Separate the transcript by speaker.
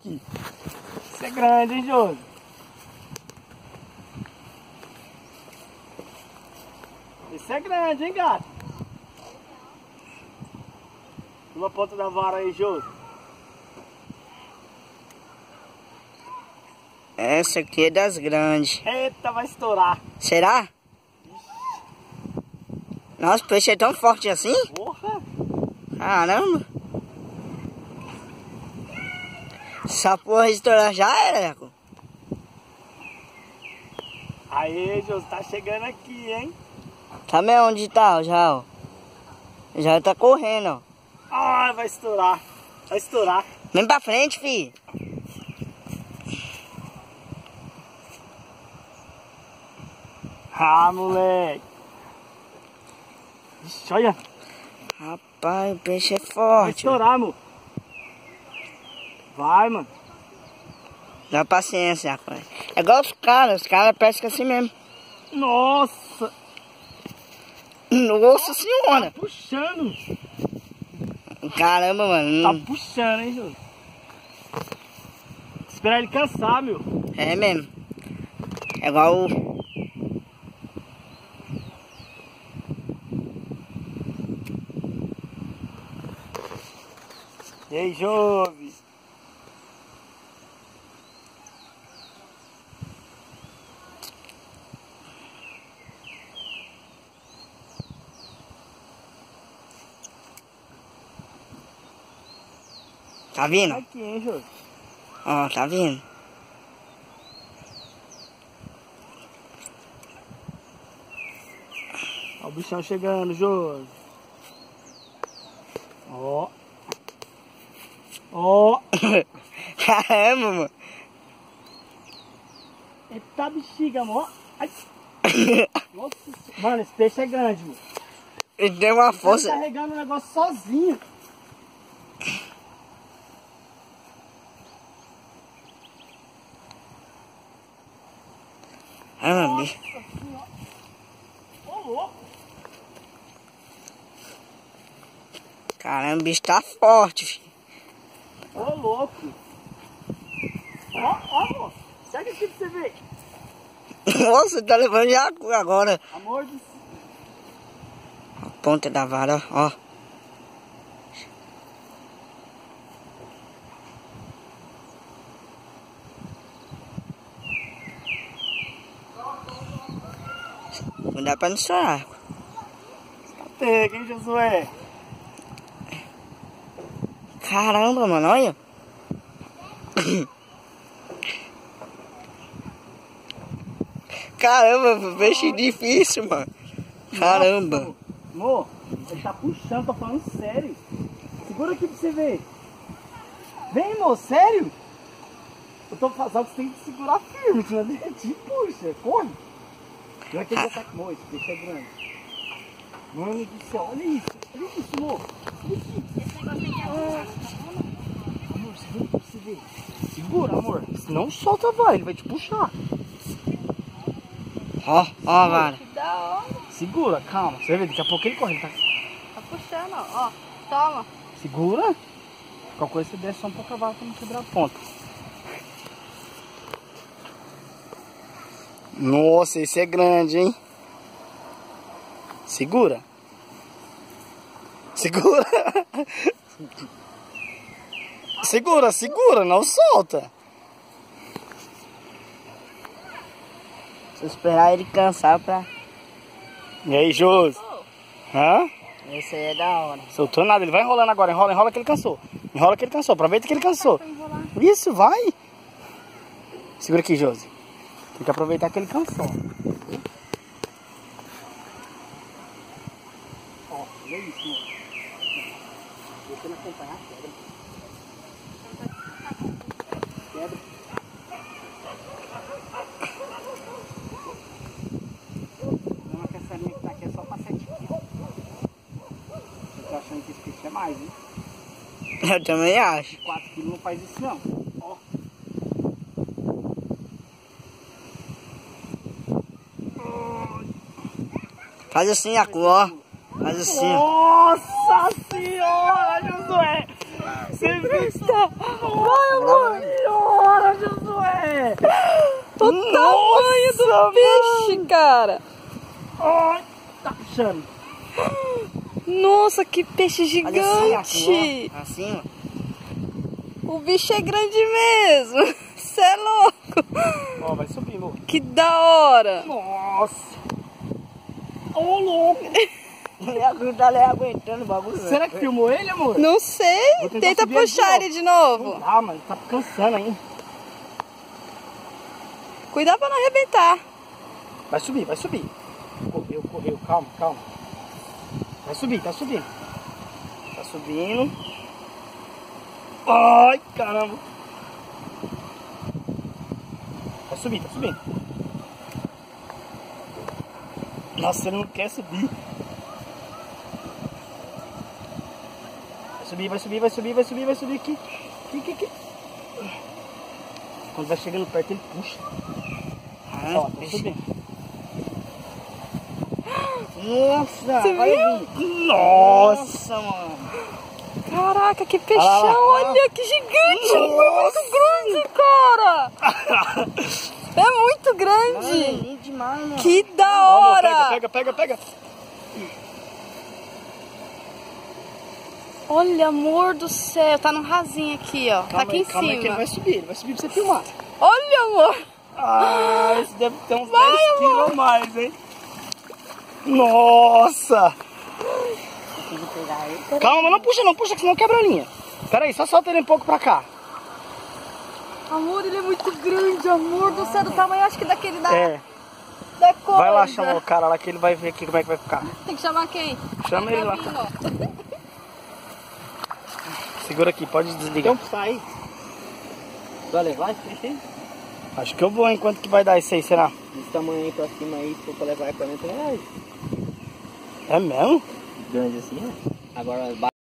Speaker 1: aqui. Isso é grande, hein, Josi? Isso é grande, hein, gato? Uma ponta da vara aí, Josi.
Speaker 2: Essa aqui é das grandes.
Speaker 1: Eita, vai estourar.
Speaker 2: Será? Nossa, o peixe é tão forte assim?
Speaker 1: Porra!
Speaker 2: Caramba! Essa porra estourar já era, Jaco.
Speaker 1: Aê, Josi, tá chegando aqui, hein?
Speaker 2: Sabe onde tá, já, ó? Já tá correndo, ó.
Speaker 1: Ah, vai estourar. Vai estourar.
Speaker 2: Vem pra frente, filho.
Speaker 1: Ah, moleque. Ixi, olha.
Speaker 2: Rapaz, o peixe é
Speaker 1: Vai
Speaker 2: forte.
Speaker 1: estourar, amor. Vai, mano.
Speaker 2: Dá paciência, rapaz. É igual os caras pescam assim mesmo.
Speaker 1: Nossa.
Speaker 2: Nossa senhora.
Speaker 1: Tá puxando.
Speaker 2: Caramba, mano.
Speaker 1: Tá puxando, hein, Josi? Esperar ele cansar, meu.
Speaker 2: É mesmo. É igual o...
Speaker 1: E aí, Jovi?
Speaker 2: Tá vindo?
Speaker 1: Tá aqui, hein, Josi?
Speaker 2: Ó, tá vindo.
Speaker 1: Ó o bichão chegando, Josi. Ó. Ó.
Speaker 2: Caramba, mano.
Speaker 1: Eita bexiga, amor. Ai. Nossa, mano, esse peixe é grande, mano.
Speaker 2: Ele deu uma
Speaker 1: Tá
Speaker 2: força.
Speaker 1: carregando o negócio sozinho.
Speaker 2: Ah, bicho.
Speaker 1: Ô, louco.
Speaker 2: Caramba, o bicho tá forte, filho.
Speaker 1: Ô, louco. Ó, amor. Chega aqui pra você ver.
Speaker 2: Nossa, tá levando já agora.
Speaker 1: Amor do céu.
Speaker 2: A ponta da vara, ó. Não dá pra não chorar.
Speaker 1: Pega, hein, Josué?
Speaker 2: Caramba, mano, olha. Caramba, peixe difícil, mano. Caramba.
Speaker 1: Amor, ele tá puxando, tô falando sério. Segura aqui pra você ver. Vem, amor, sério? Eu tô falando que você tem que segurar firme, senão ele te puxa, corre. Não é que ele já tá com amor, esse peixe é grande. Mano do céu, olha isso, amor. Olha aqui. Esse negócio aqui amor, segura pra você ver. Segura, amor. Senão solta, vai, ele vai te puxar.
Speaker 2: Ó, ó, vara.
Speaker 3: Que da hora.
Speaker 1: Segura, calma. Você vai ver, daqui a pouco ele corre. Ele tá...
Speaker 3: Tá puxando, ó. Toma.
Speaker 1: Segura. Qualquer coisa você desce só um pouco a vara pra não quebrar a ponta. Nossa, esse é grande, hein? Segura. Segura. Segura, segura, não solta.
Speaker 2: Se eu esperar ele cansar pra...
Speaker 1: E aí, Josi? Hã?
Speaker 2: Esse aí é da hora.
Speaker 1: Soltou nada, ele vai enrolando agora. Enrola, enrola que ele cansou. Enrola que ele cansou, aproveita que ele cansou. Isso, vai. Segura aqui, Josi. Tem que aproveitar que ele cansou. Ó, olha isso, mano. Deixa ele acompanhar a queda. Quebra. Não, que essa linha que tá aqui é só pra 7 quilos. Eu tô achando que esse peixe é mais, hein?
Speaker 2: Eu também acho.
Speaker 1: 4 quilos não faz isso, não. Ó.
Speaker 2: Faz assim, Jaco, ó. Faz assim, ó.
Speaker 1: Nossa senhora, Josué! Você viu? Vai, amor!
Speaker 4: O tamanho do peixe, cara.
Speaker 1: Ai, tá puxando.
Speaker 4: Nossa, que peixe
Speaker 2: Olha assim,
Speaker 4: gigante.
Speaker 2: ó. Assim, ó.
Speaker 4: O bicho é grande mesmo. Você é louco.
Speaker 1: Ó, vai subir, amor.
Speaker 4: Que da hora.
Speaker 1: Nossa. Ô, louco.
Speaker 2: Ele tá ali aguentando o bagulho.
Speaker 1: Será que filmou ele, amor?
Speaker 4: Não sei.
Speaker 1: Vou tentar
Speaker 4: Tenta
Speaker 1: subir ele de
Speaker 4: puxar
Speaker 1: novo.
Speaker 4: ele de novo.
Speaker 1: Ah, mano, tá cansando ainda.
Speaker 4: Cuidado pra não arrebentar.
Speaker 1: Vai subir, vai subir. Correu, correu. Calma, calma. Vai subir, tá subindo. Tá subindo. Ai, caramba. Vai subir, tá subindo. Nossa, ele não quer subir. Vai subir, vai subir, vai subir, vai subir, vai subir aqui. Aqui. Quando vai chegando perto, ele puxa. Ó, tá subindo.
Speaker 2: Nossa,
Speaker 4: Você
Speaker 2: olha
Speaker 4: viu?
Speaker 2: aqui.
Speaker 1: Nossa,
Speaker 2: mano.
Speaker 4: Caraca, que peixão.
Speaker 1: Olha lá.
Speaker 4: Olha que gigante. É muito grande, cara. É muito
Speaker 2: Mano, é
Speaker 4: grande.
Speaker 2: lindo demais, mano.
Speaker 4: Que da
Speaker 1: Ó, amor,
Speaker 4: hora.
Speaker 1: pega.
Speaker 4: Olha, amor do céu. Tá no rasinho aqui, ó. Tá aqui em
Speaker 1: Calma aí que ele
Speaker 4: cima.
Speaker 1: vai subir pra você filmar.
Speaker 4: Olha, amor.
Speaker 1: Ah, esse deve ter uns 10 quilos a mais, hein? Nossa!
Speaker 2: Tem que pegar ele.
Speaker 1: Calma, mas não puxa que senão quebra a linha. Pera aí, só solta ele um pouco pra cá.
Speaker 4: Amor, ele é muito grande, amor do céu, do tamanho, acho que daquele da coisa.
Speaker 1: Vai lá chamar o cara lá que ele vai ver aqui como é que vai ficar.
Speaker 4: Tem que chamar quem?
Speaker 1: Chama ele lá.
Speaker 4: Gavinho, ó.
Speaker 1: Segura aqui, pode desligar.
Speaker 2: Então sai. Vai levar esse peixe aí?
Speaker 1: Acho que eu vou enquanto que vai dar isso aí, será?
Speaker 2: Desse tamanho aí pra cima aí, se for pra levar é R$40.
Speaker 1: É mesmo?
Speaker 2: Grande assim, né? Agora